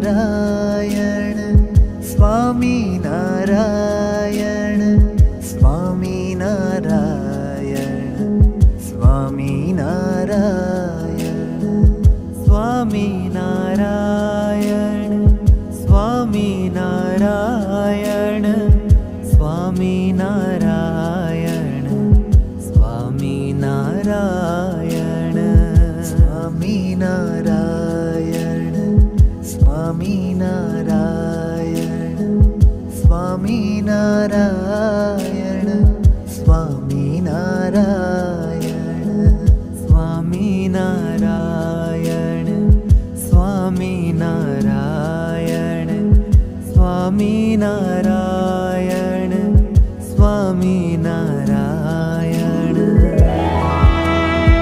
Swaminarayan Swaminarayan Swaminarayan Swaminarayan Swaminarayan Swaminarayan Swaminarayan Swaminarayan Swaminarayan Swaminarayan Swaminarayan Swaminarayan Swaminarayan Swaminarayan Swaminarayan